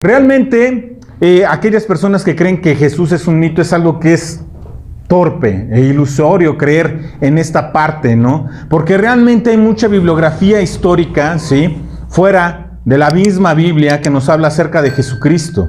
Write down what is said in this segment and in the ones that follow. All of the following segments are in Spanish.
Realmente, aquellas personas que creen que Jesús es un mito es algo que es torpe e ilusorio creer en esta parte, ¿no? Porque realmente hay mucha bibliografía histórica, ¿sí?, fuera de la misma Biblia que nos habla acerca de Jesucristo.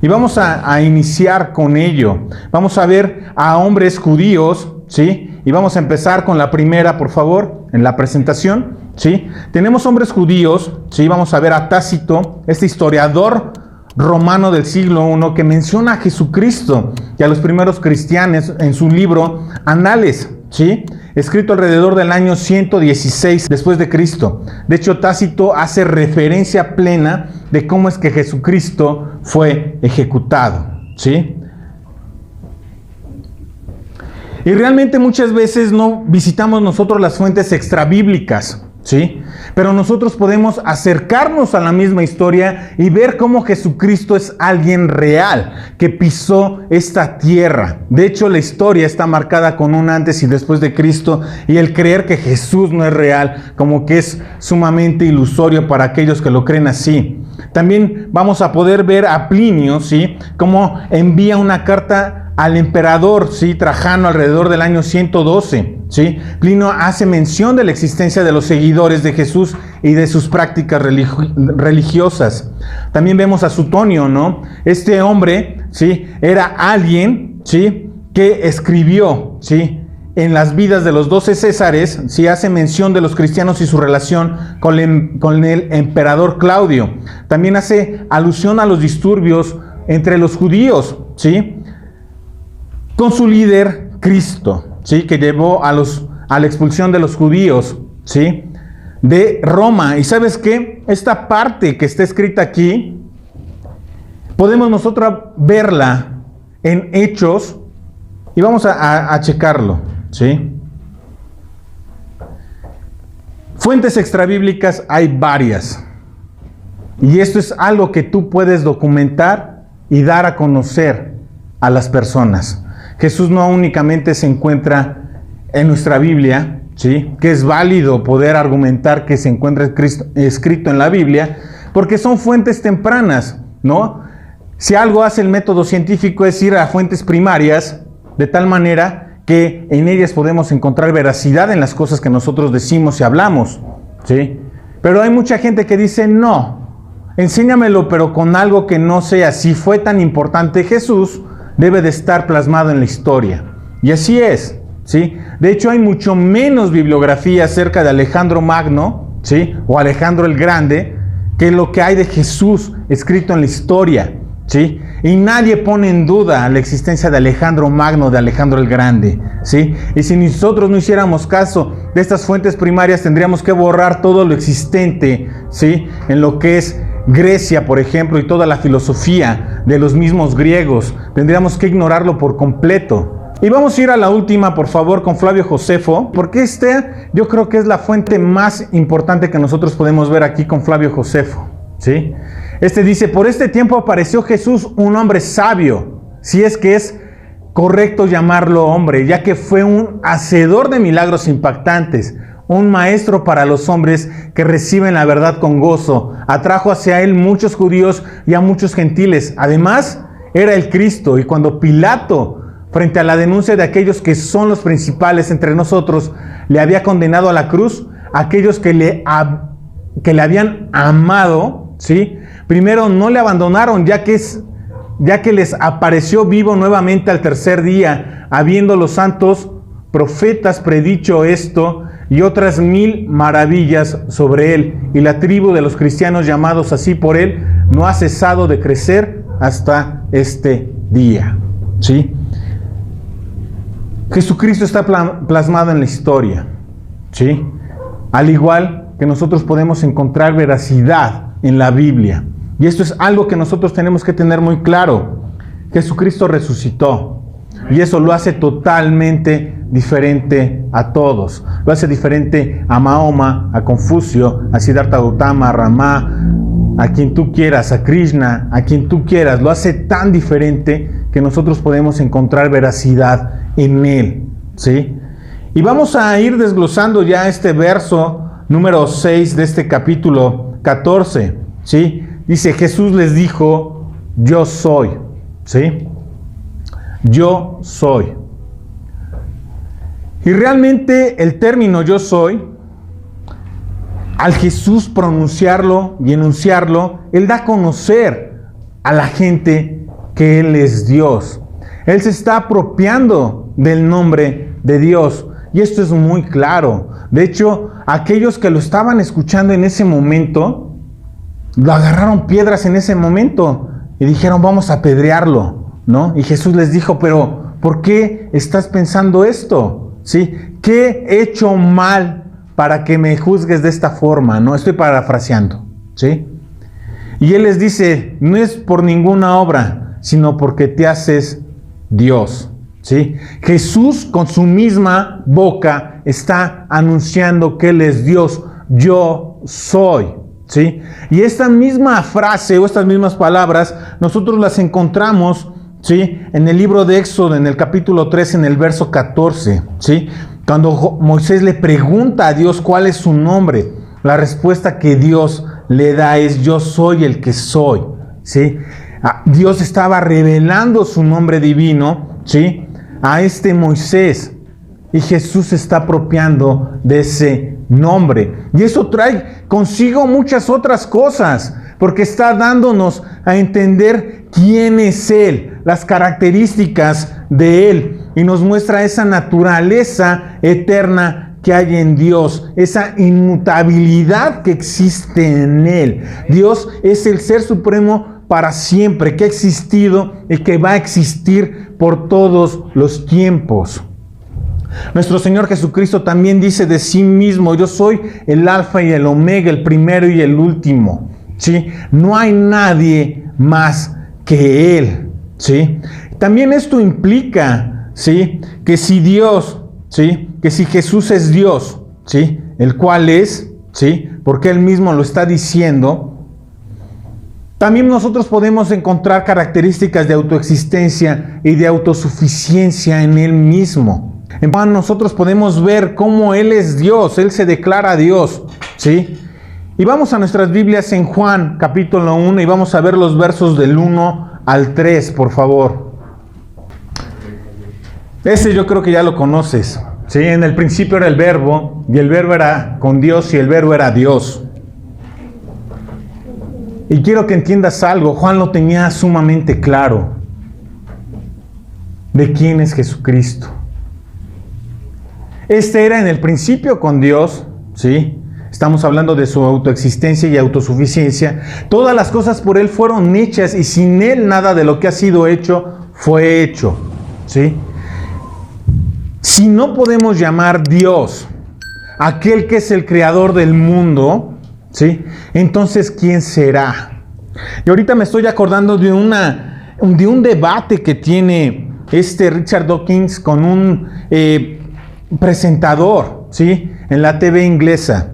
Y vamos a iniciar con ello. Vamos a ver a hombres judíos, ¿sí? Y vamos a empezar con la primera, por favor, en la presentación, ¿sí? Tenemos hombres judíos, ¿sí? Vamos a ver a Tácito, este historiador romano del siglo I, que menciona a Jesucristo y a los primeros cristianos en su libro Anales, ¿sí?, escrito alrededor del año 116 después de Cristo. De hecho, Tácito hace referencia plena de cómo es que Jesucristo fue ejecutado, ¿sí? Y realmente muchas veces no visitamos nosotros las fuentes extrabíblicas, ¿sí? Pero nosotros podemos acercarnos a la misma historia y ver cómo Jesucristo es alguien real, que pisó esta tierra. De hecho, la historia está marcada con un antes y después de Cristo, y el creer que Jesús no es real, como que es sumamente ilusorio para aquellos que lo creen así. También vamos a poder ver a Plinio, ¿sí?, cómo envía una carta al emperador, ¿sí?, Trajano alrededor del año 112, ¿sí? Plinio hace mención de la existencia de los seguidores de Jesús y de sus prácticas religiosas. También vemos a Sutonio, ¿no? Este hombre, ¿sí?, era alguien, ¿sí?, que escribió, ¿sí?, en las vidas de los 12 Césares, ¿sí?, hace mención de los cristianos y su relación con el emperador Claudio. También hace alusión a los disturbios entre los judíos, ¿sí?, con su líder Cristo, ¿sí?, que llevó a la expulsión de los judíos, ¿sí?, de Roma. Y ¿sabes qué? Esta parte que está escrita aquí, podemos nosotros verla en Hechos, y vamos a checarlo, ¿sí? Fuentes extrabíblicas hay varias, y esto es algo que tú puedes documentar y dar a conocer a las personas. Jesús no únicamente se encuentra en nuestra Biblia, ¿sí?, que es válido poder argumentar que se encuentra escrito en la Biblia, porque son fuentes tempranas, ¿no? Si algo hace el método científico es ir a fuentes primarias, de tal manera que en ellas podemos encontrar veracidad en las cosas que nosotros decimos y hablamos, ¿sí? Pero hay mucha gente que dice, no, enséñamelo, pero con algo que no sea. Si fue tan importante Jesús, debe de estar plasmado en la historia. Y así es, ¿sí? De hecho, hay mucho menos bibliografía acerca de Alejandro Magno, ¿sí?, o Alejandro el Grande, que lo que hay de Jesús escrito en la historia, ¿sí? Y nadie pone en duda la existencia de Alejandro Magno, de Alejandro el Grande, ¿sí? Y si nosotros no hiciéramos caso de estas fuentes primarias, tendríamos que borrar todo lo existente, ¿sí?, en lo que es Grecia, por ejemplo, y toda la filosofía de los mismos griegos. Tendríamos que ignorarlo por completo. Y vamos a ir a la última, por favor, con Flavio Josefo, porque yo creo que es la fuente más importante que nosotros podemos ver aquí con Flavio Josefo, ¿sí? Dice, por este tiempo apareció Jesús, un hombre sabio, si es que es correcto llamarlo hombre, ya que fue un hacedor de milagros impactantes, un maestro para los hombres que reciben la verdad con gozo. Atrajo hacia él muchos judíos y a muchos gentiles. Además, era el Cristo. Y cuando Pilato, frente a la denuncia de aquellos que son los principales entre nosotros, le había condenado a la cruz, aquellos que le habían amado, ¿sí?, primero no le abandonaron, ya que les apareció vivo nuevamente al tercer día, habiendo los santos profetas predicho esto y otras 1000 maravillas sobre él. Y la tribu de los cristianos llamados así por él no ha cesado de crecer hasta este día, ¿sí? Jesucristo está plasmado en la historia, ¿sí? Al igual que nosotros podemos encontrar veracidad en la Biblia. Y esto es algo que nosotros tenemos que tener muy claro. Jesucristo resucitó. Y eso lo hace totalmente diferente a todos. Lo hace diferente a Mahoma, a Confucio, a Siddhartha Gautama, a Rama, a quien tú quieras, a Krishna, a quien tú quieras. Lo hace tan diferente que nosotros podemos encontrar veracidad en él, ¿sí? Y vamos a ir desglosando ya este verso número 6 de este capítulo 14, ¿sí? Dice, Jesús les dijo, yo soy, ¿sí? Yo soy. Y realmente el término yo soy, al Jesús pronunciarlo y enunciarlo, Él da a conocer a la gente que Él es Dios. Él se está apropiando del nombre de Dios. Y esto es muy claro. De hecho, aquellos que lo estaban escuchando en ese momento, lo agarraron piedras en ese momento y dijeron, vamos a apedrearlo, ¿no? Y Jesús les dijo, pero ¿por qué estás pensando esto? ¿Sí? ¿Qué he hecho mal para que me juzgues de esta forma? No, estoy parafraseando, ¿sí? Y Él les dice, no es por ninguna obra, sino porque te haces Dios, ¿sí? Jesús con su misma boca está anunciando que Él es Dios. Yo soy, ¿sí? Y esta misma frase o estas mismas palabras nosotros las encontramos, ¿sí? En el libro de Éxodo, en el capítulo 3, en el verso 14, ¿sí? Cuando Moisés le pregunta a Dios cuál es su nombre, la respuesta que Dios le da es yo soy el que soy, ¿sí? Dios estaba revelando su nombre divino, ¿sí? A este Moisés, y Jesús se está apropiando de ese nombre. Y eso trae consigo muchas otras cosas, porque está dándonos a entender quién es Él, las características de Él, y nos muestra esa naturaleza eterna que hay en Dios, esa inmutabilidad que existe en Él. Dios es el Ser Supremo para siempre, que ha existido y que va a existir por todos los tiempos. Nuestro Señor Jesucristo también dice de sí mismo, yo soy el Alfa y el Omega, el primero y el último, ¿sí? No hay nadie más que Él, ¿sí? También esto implica, ¿sí? Que si Dios, ¿sí? Que si Jesús es Dios, ¿sí? El cual es, ¿sí? Porque Él mismo lo está diciendo. También nosotros podemos encontrar características de autoexistencia y de autosuficiencia en Él mismo. En Juan nosotros podemos ver cómo Él es Dios, Él se declara Dios, ¿sí? Y vamos a nuestras Biblias en Juan capítulo 1 y vamos a ver los versos del 1 al 3, por favor. Ese yo creo que ya lo conoces, ¿sí? En el principio era el Verbo, y el Verbo era con Dios, y el Verbo era Dios. Y quiero que entiendas algo, Juan lo tenía sumamente claro, de quién es Jesucristo. Este era en el principio con Dios, ¿sí? Estamos hablando de su autoexistencia y autosuficiencia. Todas las cosas por Él fueron hechas y sin Él nada de lo que ha sido hecho fue hecho, ¿sí? Si no podemos llamar Dios aquel que es el creador del mundo, ¿sí? Entonces, ¿quién será? Y ahorita me estoy acordando de un debate que tiene Richard Dawkins con un presentador, ¿sí? En la TV inglesa,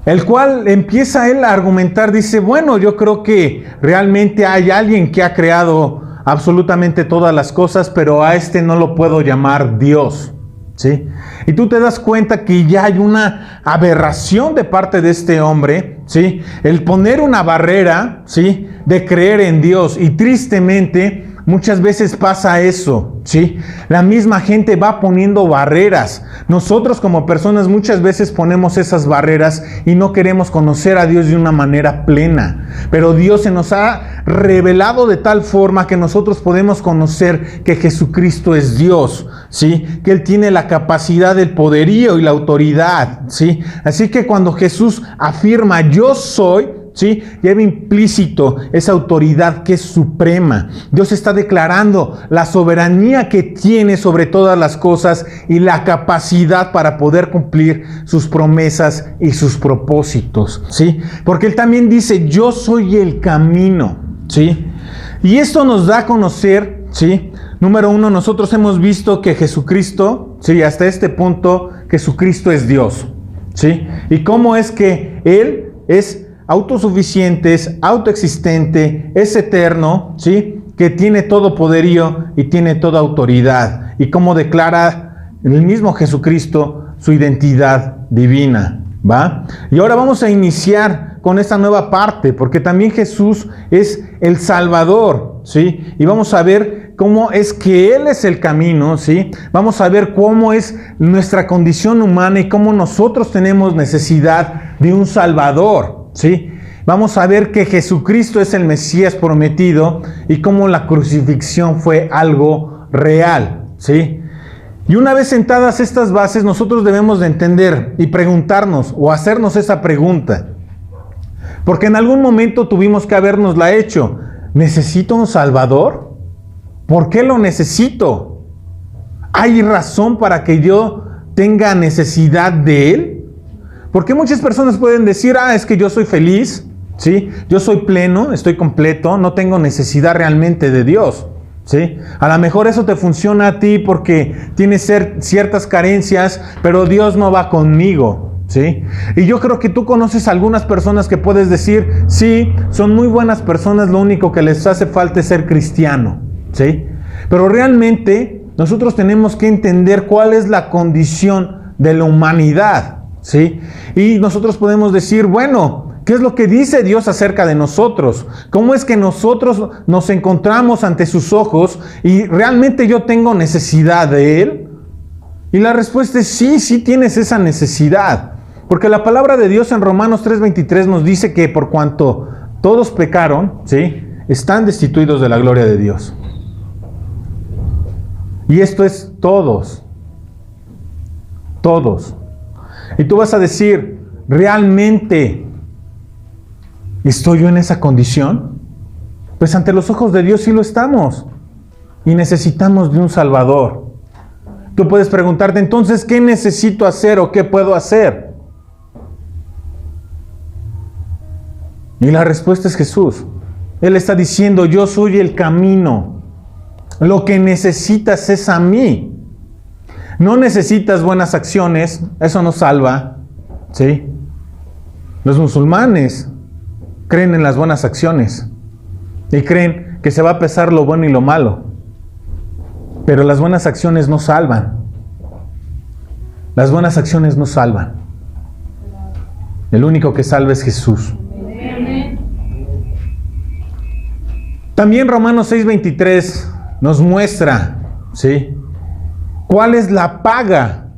el cual empieza él a argumentar, dice, bueno, yo creo que realmente hay alguien que ha creado absolutamente todas las cosas, pero a no lo puedo llamar Dios, ¿sí? Y tú te das cuenta que ya hay una aberración de parte de este hombre, ¿sí? El poner una barrera, ¿sí? De creer en Dios, y tristemente muchas veces pasa eso, ¿sí? La misma gente va poniendo barreras. Nosotros como personas muchas veces ponemos esas barreras y no queremos conocer a Dios de una manera plena. Pero Dios se nos ha revelado de tal forma que nosotros podemos conocer que Jesucristo es Dios, ¿sí? Que Él tiene la capacidad, el poderío y la autoridad, ¿sí? Así que cuando Jesús afirma yo soy, ¿sí? Lleva implícito esa autoridad que es suprema. Dios está declarando la soberanía que tiene sobre todas las cosas y la capacidad para poder cumplir sus promesas y sus propósitos, ¿sí? Porque Él también dice, yo soy el camino, ¿sí? Y esto nos da a conocer, ¿sí? Número uno, nosotros hemos visto que Jesucristo, ¿sí? Hasta este punto, Jesucristo es Dios, ¿sí? Y cómo es que Él es autosuficiente, es autoexistente, es eterno, ¿sí? Que tiene todo poderío y tiene toda autoridad. Y como declara el mismo Jesucristo su identidad divina, ¿va? Y ahora vamos a iniciar con esta nueva parte, porque también Jesús es el Salvador, ¿sí? Y vamos a ver cómo es que Él es el camino, ¿sí? Vamos a ver cómo es nuestra condición humana y cómo nosotros tenemos necesidad de un Salvador, ¿sí? Vamos a ver que Jesucristo es el Mesías prometido y cómo la crucifixión fue algo real, ¿sí? Y una vez sentadas estas bases, nosotros debemos de entender y preguntarnos o hacernos esa pregunta. Porque en algún momento tuvimos que habernosla hecho. ¿Necesito un Salvador? ¿Por qué lo necesito? ¿Hay razón para que yo tenga necesidad de Él? Porque muchas personas pueden decir, es que yo soy feliz, ¿sí? Yo soy pleno, estoy completo, no tengo necesidad realmente de Dios. ¿Sí? A lo mejor eso te funciona a ti porque tienes ciertas carencias, pero Dios no va conmigo, ¿sí? Y yo creo que tú conoces algunas personas que puedes decir, sí, son muy buenas personas, lo único que les hace falta es ser cristiano, ¿sí? Pero realmente nosotros tenemos que entender cuál es la condición de la humanidad, ¿sí? Y nosotros podemos decir, bueno, ¿qué es lo que dice Dios acerca de nosotros? ¿Cómo es que nosotros nos encontramos ante sus ojos y realmente yo tengo necesidad de Él? Y la respuesta es sí tienes esa necesidad. Porque la palabra de Dios en Romanos 3:23 nos dice que por cuanto todos pecaron, ¿sí?, están destituidos de la gloria de Dios. Y esto es todos. Todos. Y tú vas a decir, ¿realmente ¿estoy yo en esa condición? Pues ante los ojos de Dios sí lo estamos. Y necesitamos de un Salvador. Tú puedes preguntarte, entonces, ¿qué necesito hacer o qué puedo hacer? Y la respuesta es Jesús. Él está diciendo, yo soy el camino. Lo que necesitas es a mí. No necesitas buenas acciones, eso no salva, ¿sí? Los musulmanes creen en las buenas acciones y creen que se va a pesar lo bueno y lo malo. Pero las buenas acciones no salvan. Las buenas acciones no salvan. El único que salva es Jesús. También Romanos 6:23 nos muestra, ¿sí?, cuál es la paga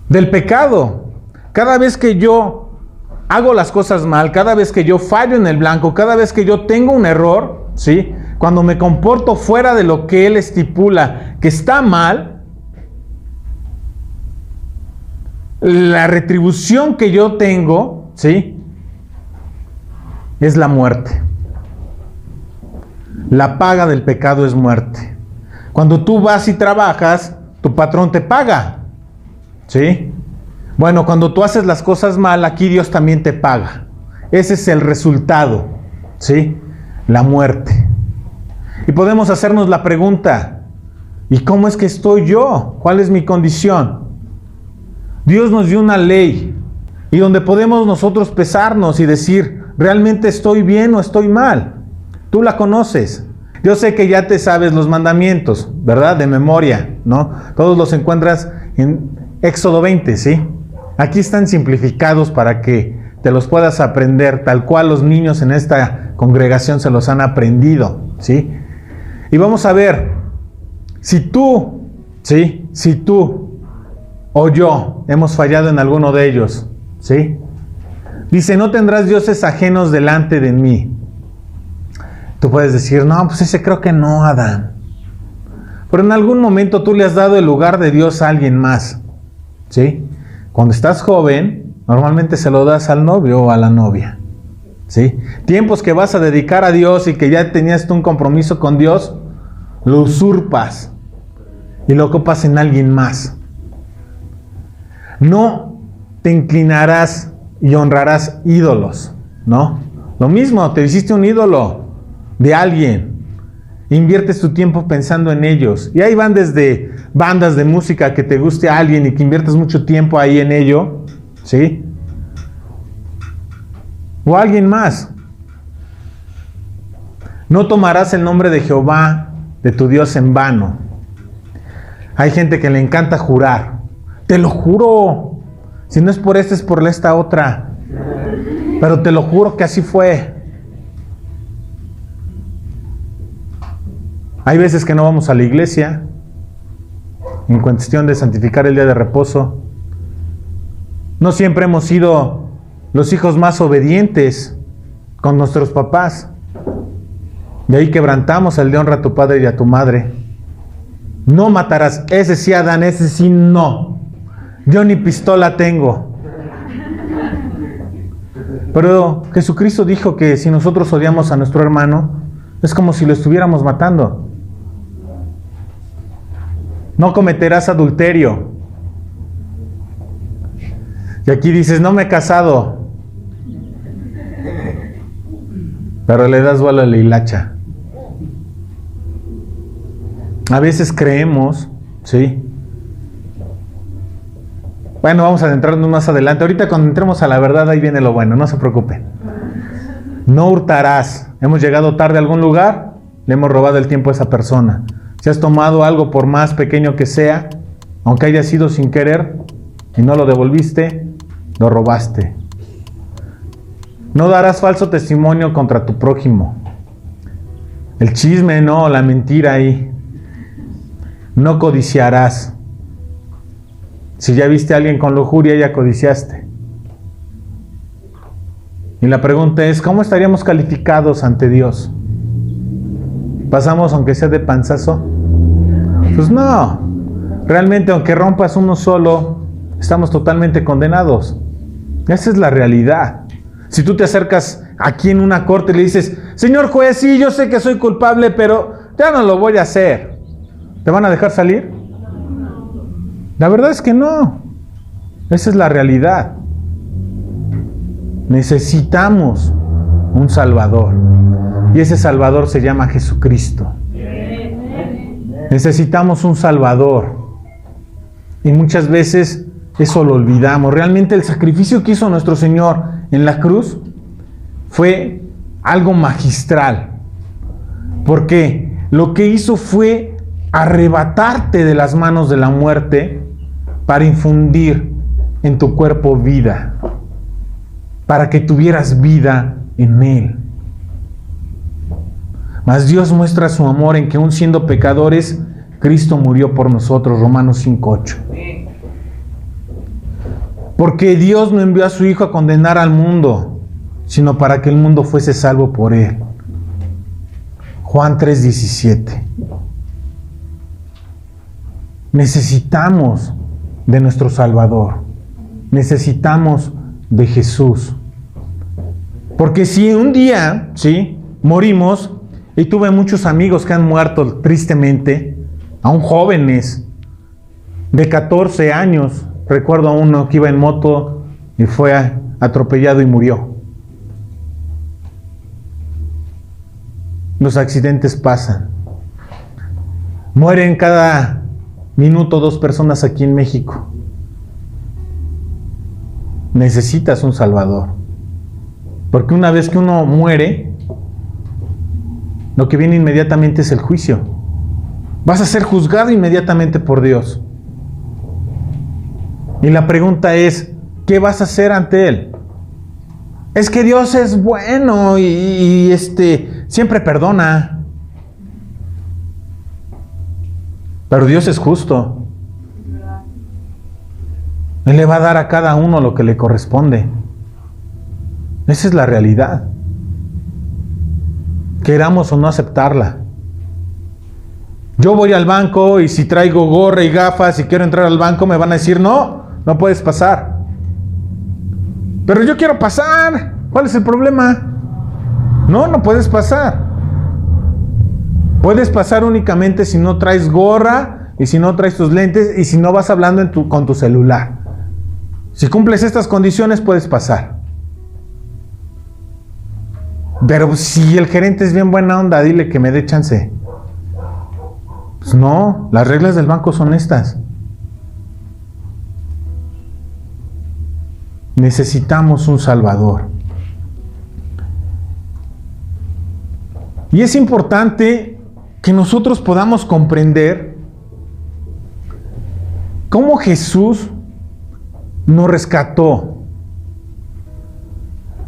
del pecado. Cada vez que yo hago las cosas mal, cada vez que yo fallo en el blanco, cada vez que yo tengo un error, ¿sí?, cuando me comporto fuera de lo que Él estipula que está mal, la retribución que yo tengo, ¿sí?, es la muerte. La paga del pecado es muerte. Cuando tú vas y trabajas, tu patrón te paga, ¿sí? Bueno, cuando tú haces las cosas mal, aquí Dios también te paga. Ese es el resultado, ¿sí? La muerte. Y podemos hacernos la pregunta, ¿y cómo es que estoy yo? ¿Cuál es mi condición? Dios nos dio una ley y donde podemos nosotros pesarnos y decir, ¿realmente estoy bien o estoy mal? Tú la conoces. Yo sé que ya te sabes los mandamientos, ¿verdad? De memoria, ¿no? Todos los encuentras en Éxodo 20, ¿sí? Aquí están simplificados para que te los puedas aprender, tal cual los niños en esta congregación se los han aprendido, ¿sí? Y vamos a ver, si tú, ¿sí?, si tú o yo hemos fallado en alguno de ellos, ¿sí? Dice, no tendrás dioses ajenos delante de mí. Tú puedes decir, no, pues ese creo que no, Adán. Pero en algún momento tú le has dado el lugar de Dios a alguien más, ¿sí? Cuando estás joven, normalmente se lo das al novio o a la novia, ¿sí? Tiempos que vas a dedicar a Dios y que ya tenías tú un compromiso con Dios, lo usurpas y lo ocupas en alguien más. No te inclinarás y honrarás ídolos, ¿no? Lo mismo, te hiciste un ídolo de alguien, inviertes tu tiempo pensando en ellos, y ahí van desde bandas de música que te guste a alguien y que inviertes mucho tiempo ahí en ello, ¿sí? O alguien más. No tomarás el nombre de Jehová, de tu Dios, en vano. Hay gente que le encanta jurar. Te lo juro. Si no es por esta, es por esta otra. Pero te lo juro que así fue. Hay veces que no vamos a la iglesia en cuestión de santificar el día de reposo. No siempre hemos sido los hijos más obedientes con nuestros papás. De ahí quebrantamos el de honra a tu padre y a tu madre. No matarás. Ese sí, Adán, ese sí no. Yo ni pistola tengo. Pero Jesucristo dijo que si nosotros odiamos a nuestro hermano, es como si lo estuviéramos matando. No cometerás adulterio. Y aquí dices, no me he casado. Pero le das bola a la hilacha. A veces creemos, ¿sí? Bueno, vamos a adentrarnos más adelante. Ahorita cuando entremos a la verdad, ahí viene lo bueno, no se preocupen. No hurtarás. Hemos llegado tarde a algún lugar, le hemos robado el tiempo a esa persona. Si has tomado algo por más pequeño que sea, aunque haya sido sin querer, y no lo devolviste, lo robaste. No darás falso testimonio contra tu prójimo. El chisme, no, la mentira ahí. No codiciarás. Si ya viste a alguien con lujuria, ya codiciaste. Y la pregunta es, ¿cómo estaríamos calificados ante Dios? ¿Pasamos aunque sea de panzazo? Pues no. Realmente, aunque rompas uno solo, estamos totalmente condenados. Esa es la realidad. Si tú te acercas aquí en una corte y le dices, señor juez, sí, yo sé que soy culpable, pero ya no lo voy a hacer, ¿te van a dejar salir? La verdad es que no. Esa es la realidad. Necesitamos un Salvador. Y ese Salvador se llama Jesucristo. Necesitamos un Salvador. Y muchas veces eso lo olvidamos. Realmente el sacrificio que hizo nuestro Señor en la cruz fue algo magistral. Porque lo que hizo fue arrebatarte de las manos de la muerte para infundir en tu cuerpo vida, para que tuvieras vida en Él. Mas Dios muestra su amor en que aun siendo pecadores, Cristo murió por nosotros, Romanos 5:8. Porque Dios no envió a su Hijo a condenar al mundo, sino para que el mundo fuese salvo por Él. Juan 3:17. Necesitamos de nuestro Salvador. Necesitamos de Jesús. Porque si un día, ¿sí?, morimos, y tuve muchos amigos que han muerto tristemente, aún jóvenes, de 14 años. Recuerdo a uno que iba en moto y fue atropellado y murió. Los accidentes pasan. Mueren cada minuto 2 personas aquí en México. Necesitas un Salvador. Porque una vez que uno muere, lo que viene inmediatamente es el juicio. Vas a ser juzgado inmediatamente por Dios. Y la pregunta es, ¿qué vas a hacer ante Él? Es que Dios es bueno y siempre perdona. Pero Dios es justo. Él le va a dar a cada uno lo que le corresponde. Esa es la realidad. Queramos o no aceptarla. Yo voy al banco y si traigo gorra y gafas y quiero entrar al banco, me van a decir, no puedes pasar. Pero yo quiero pasar. ¿Cuál es el problema? No puedes pasar. Puedes pasar únicamente si no traes gorra y si no traes tus lentes y si no vas hablando con tu celular. Si cumples estas condiciones, puedes pasar. Pero si el gerente es bien buena onda, dile que me dé chance. Pues no, las reglas del banco son estas. Necesitamos un Salvador. Y es importante que nosotros podamos comprender cómo Jesús nos rescató.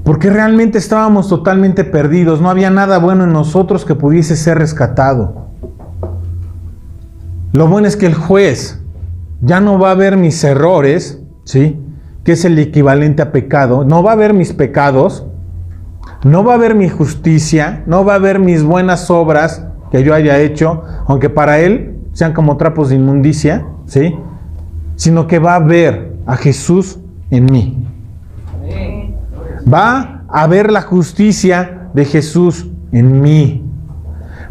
Porque realmente estábamos totalmente perdidos. No había nada bueno en nosotros que pudiese ser rescatado. Lo bueno es que el juez ya no va a ver mis errores, ¿sí? Que es el equivalente a pecado. No va a ver mis pecados. No va a ver mi justicia. No va a ver mis buenas obras que yo haya hecho, aunque para él sean como trapos de inmundicia, ¿sí? Sino que va a ver a Jesús en mí. Va a ver la justicia de Jesús en mí.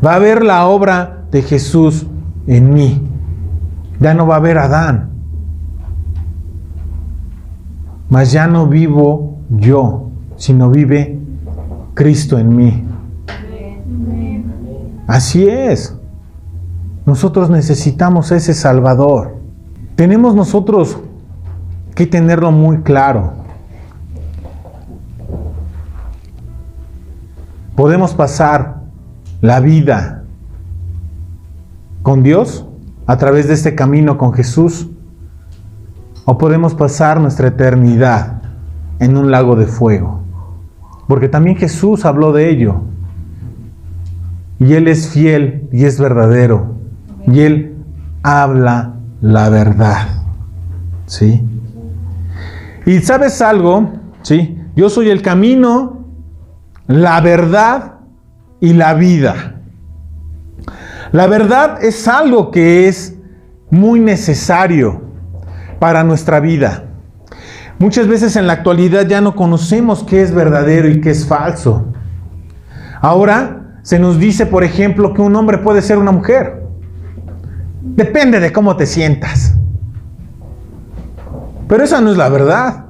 Va a ver la obra de Jesús en mí. Ya no va a ver a Adán. Mas ya no vivo yo, sino vive Cristo en mí. Así es. Nosotros necesitamos ese Salvador. Tenemos nosotros que tenerlo muy claro. Podemos pasar la vida con Dios a través de este camino con Jesús, o podemos pasar nuestra eternidad en un lago de fuego. Porque también Jesús habló de ello. Y Él es fiel y es verdadero. Y Él habla la verdad. ¿Sí? Y ¿sabes algo? ¿Sí? Yo soy el camino, la verdad y la vida. La verdad es algo que es muy necesario para nuestra vida. Muchas veces en la actualidad ya no conocemos qué es verdadero y qué es falso. Ahora se nos dice, por ejemplo, que un hombre puede ser una mujer. Depende de cómo te sientas. Pero esa no es la verdad.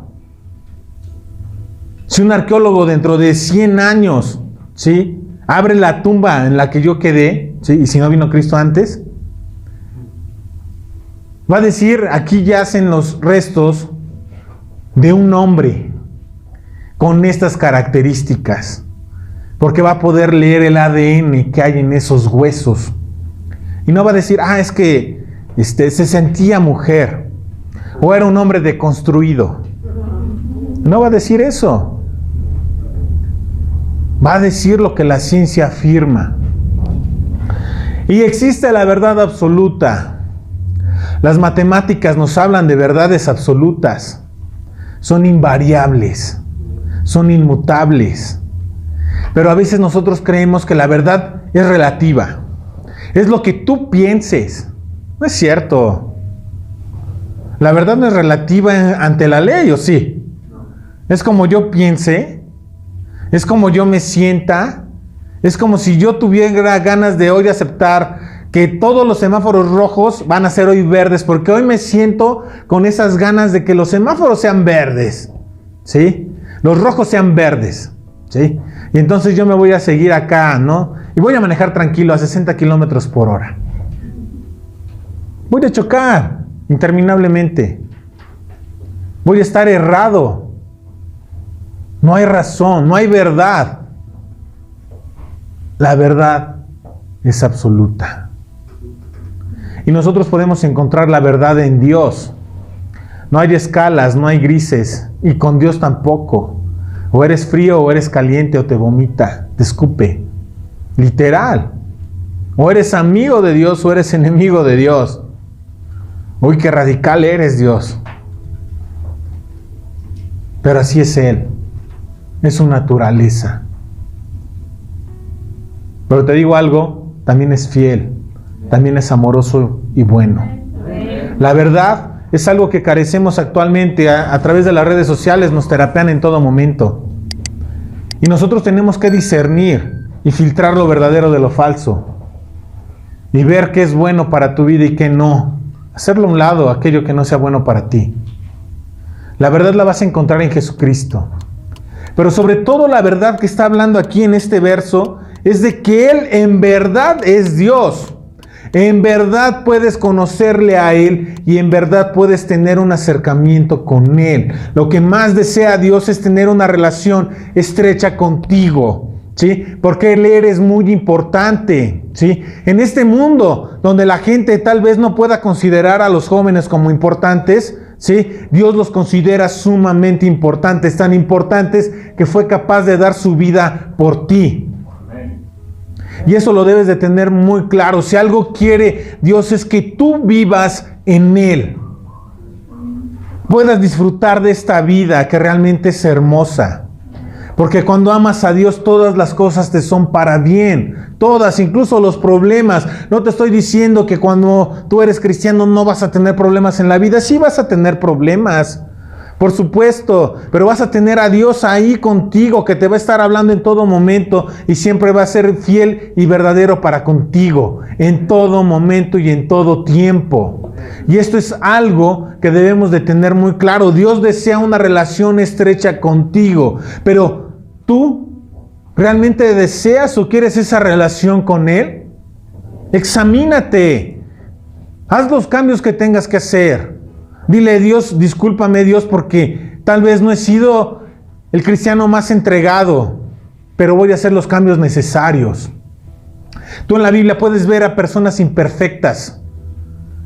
Si un arqueólogo dentro de 100 años, ¿sí?, abre la tumba en la que yo quedé, ¿sí?, y si no vino Cristo antes, va a decir, aquí yacen los restos de un hombre con estas características, porque va a poder leer el ADN que hay en esos huesos. Y no va a decir, es que se sentía mujer, o era un hombre deconstruido. No va a decir eso. Va a decir lo que la ciencia afirma. Y existe la verdad absoluta. Las matemáticas nos hablan de verdades absolutas. Son invariables, son inmutables. Pero a veces nosotros creemos que la verdad es relativa. Es lo que tú pienses. No es cierto. La verdad no es relativa ante la ley, ¿o sí? Es como yo piense, es como yo me sienta, es como si yo tuviera ganas de hoy aceptar que todos los semáforos rojos van a ser hoy verdes, porque hoy me siento con esas ganas de que los semáforos sean verdes, ¿sí? Los rojos sean verdes, ¿sí? Y entonces yo me voy a seguir acá, ¿no? Y voy a manejar tranquilo a 60 kilómetros por hora. Voy a chocar interminablemente. Voy a estar errado. No hay razón, no hay verdad. La verdad es absoluta. Y nosotros podemos encontrar la verdad en Dios. No hay escalas, no hay grises. Y con Dios tampoco. O eres frío, o eres caliente, o te vomita, te escupe. Literal. O eres amigo de Dios, o eres enemigo de Dios. Uy, qué radical eres, Dios. Pero así es Él. Es su naturaleza. Pero te digo algo, también es fiel. También es amoroso y bueno. La verdad es algo que carecemos actualmente. A través de las redes sociales nos terapean en todo momento. Y nosotros tenemos que discernir y filtrar lo verdadero de lo falso. Y ver qué es bueno para tu vida y qué no. Hacerlo a un lado, aquello que no sea bueno para ti. La verdad la vas a encontrar en Jesucristo. Pero sobre todo la verdad que está hablando aquí en este verso es de que Él en verdad es Dios. En verdad puedes conocerle a Él y en verdad puedes tener un acercamiento con Él. Lo que más desea Dios es tener una relación estrecha contigo, ¿sí? Porque Él eres muy importante, ¿sí? En este mundo donde la gente tal vez no pueda considerar a los jóvenes como importantes, ¿sí? Dios los considera sumamente importantes, tan importantes que fue capaz de dar su vida por ti. Y eso lo debes de tener muy claro. Si algo quiere Dios es que tú vivas en Él. Puedas disfrutar de esta vida que realmente es hermosa. Porque cuando amas a Dios, todas las cosas te son para bien. Todas, incluso los problemas. No te estoy diciendo que cuando tú eres cristiano no vas a tener problemas en la vida. Sí vas a tener problemas. Por supuesto, pero vas a tener a Dios ahí contigo, que te va a estar hablando en todo momento y siempre va a ser fiel y verdadero para contigo, en todo momento y en todo tiempo. Y esto es algo que debemos de tener muy claro. Dios desea una relación estrecha contigo, pero ¿tú realmente deseas o quieres esa relación con Él? Examínate, haz los cambios que tengas que hacer. Dile, Dios, discúlpame Dios, porque tal vez no he sido el cristiano más entregado, pero voy a hacer los cambios necesarios. Tú en la Biblia puedes ver a personas imperfectas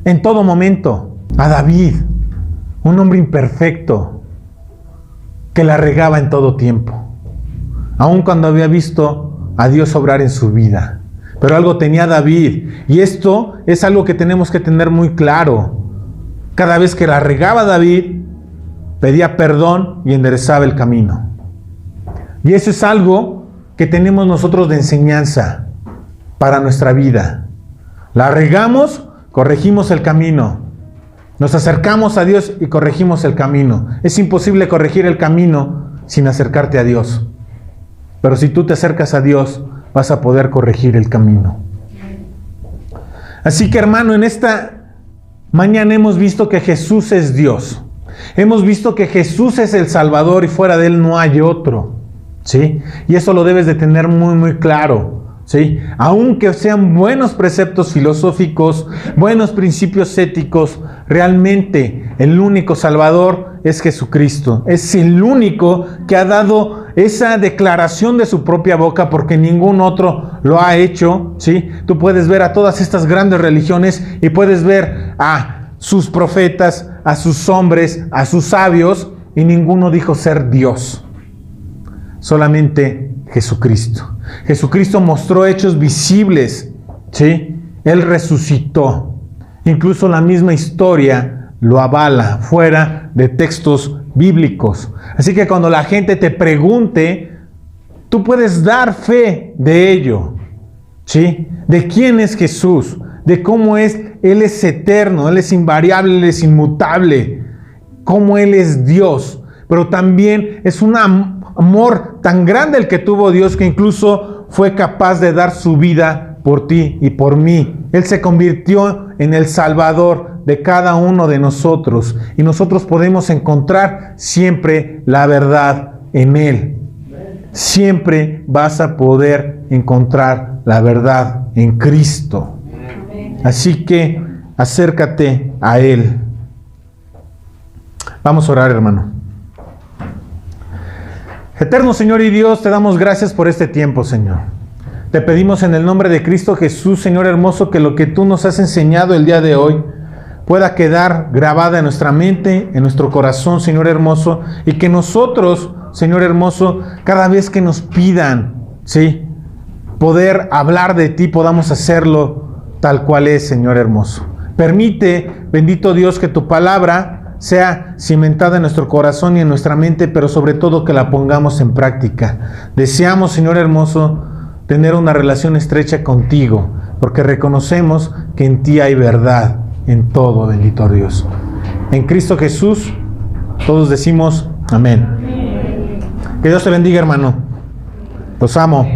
en todo momento. A David, un hombre imperfecto, que la regaba en todo tiempo, aun cuando había visto a Dios obrar en su vida. Pero algo tenía David, y esto es algo que tenemos que tener muy claro. Cada vez que la regaba David, pedía perdón y enderezaba el camino. Y eso es algo que tenemos nosotros de enseñanza para nuestra vida. La regamos, corregimos el camino. Nos acercamos a Dios y corregimos el camino. Es imposible corregir el camino sin acercarte a Dios. Pero si tú te acercas a Dios, vas a poder corregir el camino. Así que, hermano, en esta mañana hemos visto que Jesús es Dios. Hemos visto que Jesús es el Salvador y fuera de Él no hay otro. ¿Sí? Y eso lo debes de tener muy, muy claro. ¿Sí? Aunque sean buenos preceptos filosóficos, buenos principios éticos, realmente el único Salvador es Jesucristo. Es el único que ha dado esa declaración de su propia boca, porque ningún otro lo ha hecho. ¿Sí? Tú puedes ver a todas estas grandes religiones y puedes ver a sus profetas, a sus hombres, a sus sabios, y ninguno dijo ser Dios. Solamente Jesucristo. Jesucristo mostró hechos visibles, ¿sí? Él resucitó. Incluso la misma historia lo avala, fuera de textos bíblicos. Así que cuando la gente te pregunte, tú puedes dar fe de ello, ¿sí? De quién es Jesús, de cómo es, Él es eterno, Él es invariable, Él es inmutable, cómo Él es Dios, pero también es un amor tan grande el que tuvo Dios que incluso fue capaz de dar su vida por ti y por mí. Él se convirtió en el Salvador de cada uno de nosotros y nosotros podemos encontrar siempre la verdad en Él. Siempre vas a poder encontrar la verdad en Cristo. Así que acércate a Él. Vamos a orar, hermano. Eterno Señor y Dios, te damos gracias por este tiempo, Señor. Te pedimos en el nombre de Cristo Jesús, Señor hermoso, que lo que tú nos has enseñado el día de hoy pueda quedar grabada en nuestra mente, en nuestro corazón, Señor hermoso, y que nosotros, Señor hermoso, cada vez que nos pidan, ¿sí?, poder hablar de ti, podamos hacerlo tal cual es, Señor hermoso. Permite, bendito Dios, que tu palabra sea cimentada en nuestro corazón y en nuestra mente, pero sobre todo que la pongamos en práctica. Deseamos, Señor hermoso, tener una relación estrecha contigo, porque reconocemos que en ti hay verdad en todo, bendito Dios. En Cristo Jesús, todos decimos amén. Que Dios te bendiga, hermano. Los amo.